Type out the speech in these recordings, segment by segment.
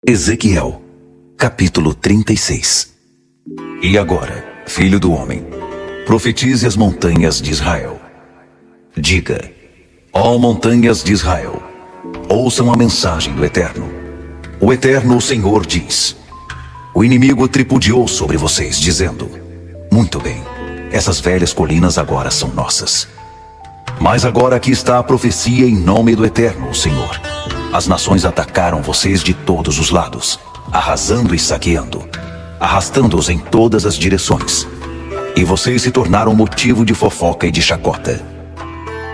Ezequiel, capítulo 36. E agora, filho do homem, profetize as montanhas de Israel. Diga: ó montanhas de Israel, ouçam a mensagem do Eterno. O Eterno, o Senhor, diz: o inimigo tripudiou sobre vocês, dizendo: muito bem, essas velhas colinas agora são nossas. Mas agora aqui está a profecia em nome do Eterno, o Senhor. As nações atacaram vocês de todos os lados, arrasando e saqueando, arrastando-os em todas as direções. E vocês se tornaram motivo de fofoca e de chacota.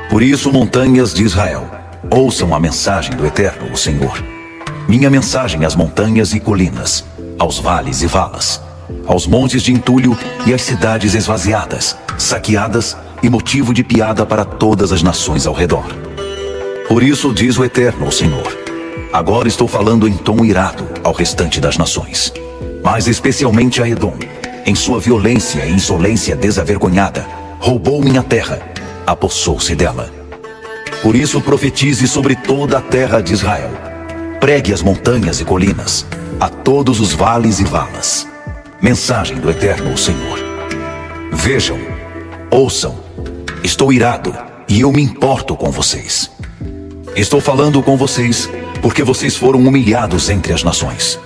Por isso, montanhas de Israel, ouçam a mensagem do Eterno, o Senhor. Minha mensagem às montanhas e colinas, aos vales e valas, aos montes de entulho e às cidades esvaziadas, saqueadas e motivo de piada para todas as nações ao redor. Por isso diz o Eterno, o Senhor: agora estou falando em tom irado ao restante das nações, mas especialmente a Edom, em sua violência e insolência desavergonhada, roubou minha terra, apossou-se dela. Por isso profetize sobre toda a terra de Israel. Pregue as montanhas e colinas, a todos os vales e valas. Mensagem do Eterno, o Senhor. Vejam, ouçam, estou irado e eu me importo com vocês. Estou falando com vocês porque vocês foram humilhados entre as nações.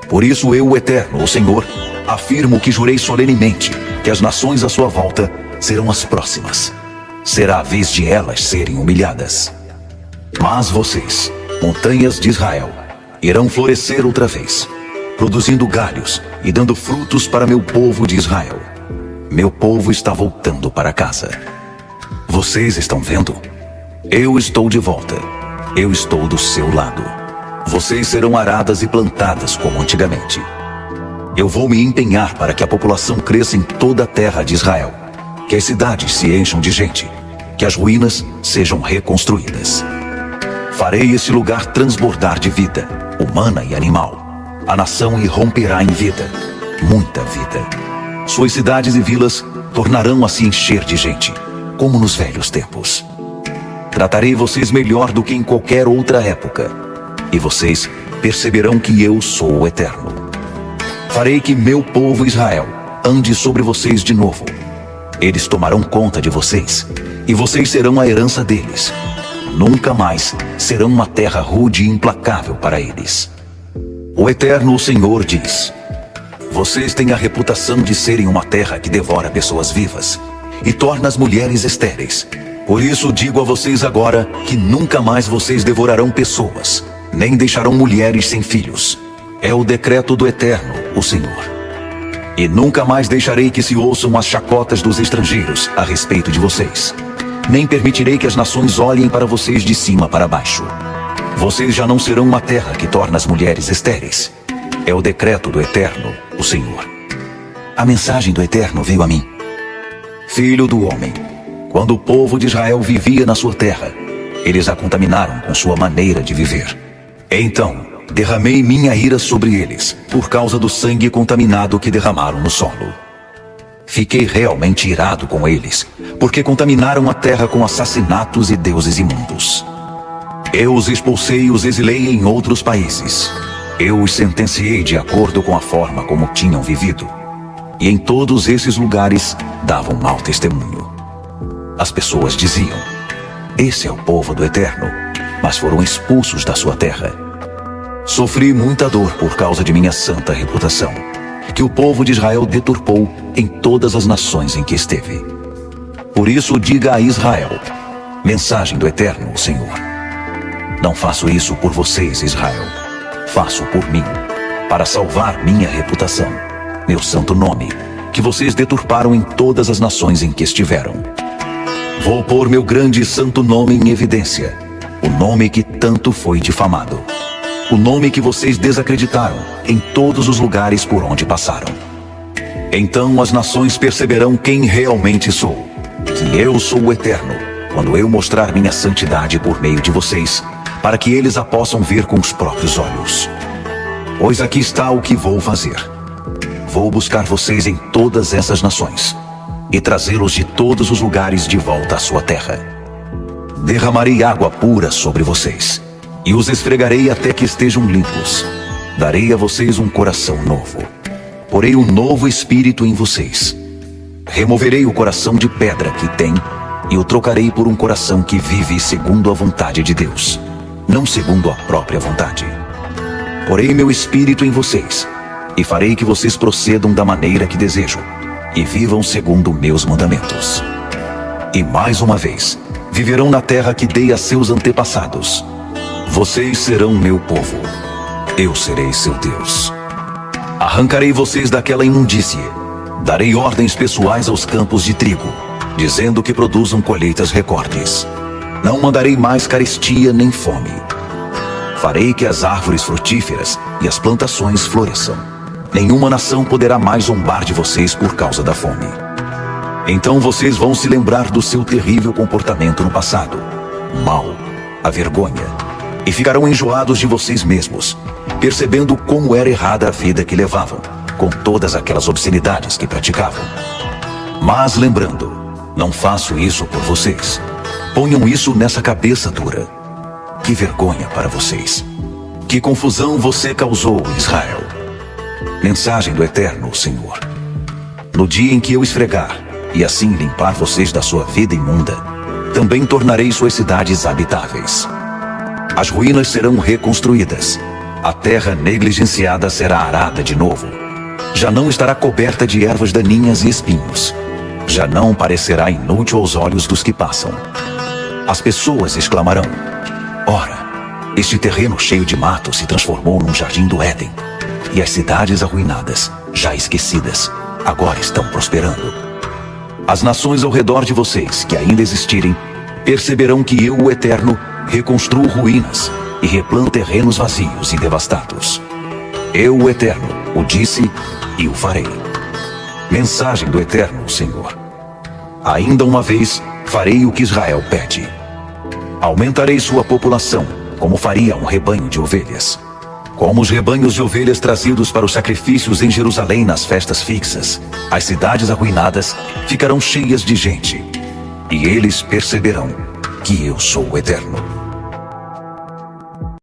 Por isso eu, o Eterno, o Senhor, afirmo que jurei solenemente que as nações à sua volta serão as próximas. Será a vez de elas serem humilhadas. Mas vocês, montanhas de Israel, irão florescer outra vez, produzindo galhos e dando frutos para meu povo de Israel. Meu povo está voltando para casa. Vocês estão vendo? Eu estou de volta. Eu estou do seu lado. Vocês serão aradas e plantadas como antigamente. Eu vou me empenhar para que a população cresça em toda a terra de Israel, que as cidades se encham de gente, que as ruínas sejam reconstruídas. Farei esse lugar transbordar de vida, humana e animal. A nação irromperá em vida, muita vida. Suas cidades e vilas tornarão a se encher de gente, como nos velhos tempos. Tratarei vocês melhor do que em qualquer outra época, e vocês perceberão que eu sou o Eterno. Farei que meu povo Israel ande sobre vocês de novo. Eles tomarão conta de vocês, e vocês serão a herança deles. Nunca mais serão uma terra rude e implacável para eles. O Eterno, o Senhor, diz: vocês têm a reputação de serem uma terra que devora pessoas vivas e torna as mulheres estéreis. Por isso digo a vocês agora que nunca mais vocês devorarão pessoas, nem deixarão mulheres sem filhos. É o decreto do Eterno, o Senhor. E nunca mais deixarei que se ouçam as chacotas dos estrangeiros a respeito de vocês. Nem permitirei que as nações olhem para vocês de cima para baixo. Vocês já não serão uma terra que torna as mulheres estéreis. É o decreto do Eterno, o Senhor. A mensagem do Eterno veio a mim. Filho do homem, quando o povo de Israel vivia na sua terra, eles a contaminaram com sua maneira de viver. Então, derramei minha ira sobre eles, por causa do sangue contaminado que derramaram no solo. Fiquei realmente irado com eles, porque contaminaram a terra com assassinatos e deuses imundos. Eu os expulsei e os exilei em outros países. Eu os sentenciei de acordo com a forma como tinham vivido. E em todos esses lugares davam mau testemunho. As pessoas diziam: esse é o povo do Eterno, mas foram expulsos da sua terra. Sofri muita dor por causa de minha santa reputação, que o povo de Israel deturpou em todas as nações em que esteve. Por isso diga a Israel: mensagem do Eterno, o Senhor. Não faço isso por vocês, Israel. Faço por mim, para salvar minha reputação, meu santo nome, que vocês deturparam em todas as nações em que estiveram. Vou pôr meu grande e santo nome em evidência, o nome que tanto foi difamado, o nome que vocês desacreditaram em todos os lugares por onde passaram. Então as nações perceberão quem realmente sou, que eu sou o Eterno, quando eu mostrar minha santidade por meio de vocês, para que eles a possam ver com os próprios olhos. Pois aqui está o que vou fazer. Vou buscar vocês em todas essas nações e trazê-los de todos os lugares de volta à sua terra. Derramarei água pura sobre vocês e os esfregarei até que estejam limpos. Darei a vocês um coração novo. Porei um novo espírito em vocês. Removerei o coração de pedra que têm e o trocarei por um coração que vive segundo a vontade de Deus, não segundo a própria vontade. Porei meu espírito em vocês e farei que vocês procedam da maneira que desejo e vivam segundo meus mandamentos. E mais uma vez, viverão na terra que dei a seus antepassados. Vocês serão meu povo. Eu serei seu Deus. Arrancarei vocês daquela imundície. Darei ordens pessoais aos campos de trigo, dizendo que produzam colheitas recordes. Não mandarei mais carestia nem fome. Farei que as árvores frutíferas e as plantações floresçam. Nenhuma nação poderá mais zombar de vocês por causa da fome. Então vocês vão se lembrar do seu terrível comportamento no passado, mal, a vergonha, e ficarão enjoados de vocês mesmos, percebendo como era errada a vida que levavam, com todas aquelas obscenidades que praticavam. Mas lembrando, não faço isso por vocês. Ponham isso nessa cabeça dura. Que vergonha para vocês. Que confusão você causou, Israel. Mensagem do Eterno, Senhor. No dia em que eu esfregar, e assim limpar vocês da sua vida imunda, também tornarei suas cidades habitáveis. As ruínas serão reconstruídas. A terra negligenciada será arada de novo. Já não estará coberta de ervas daninhas e espinhos. Já não parecerá inútil aos olhos dos que passam. As pessoas exclamarão: ora, este terreno cheio de mato se transformou num jardim do Éden. E as cidades arruinadas, já esquecidas, agora estão prosperando. As nações ao redor de vocês, que ainda existirem, perceberão que eu, o Eterno, reconstruo ruínas e replanto terrenos vazios e devastados. Eu, o Eterno, o disse e o farei. Mensagem do Eterno, Senhor. Ainda uma vez farei o que Israel pede. Aumentarei sua população, como faria um rebanho de ovelhas. Como os rebanhos de ovelhas trazidos para os sacrifícios em Jerusalém nas festas fixas, as cidades arruinadas ficarão cheias de gente. E eles perceberão que eu sou o Eterno.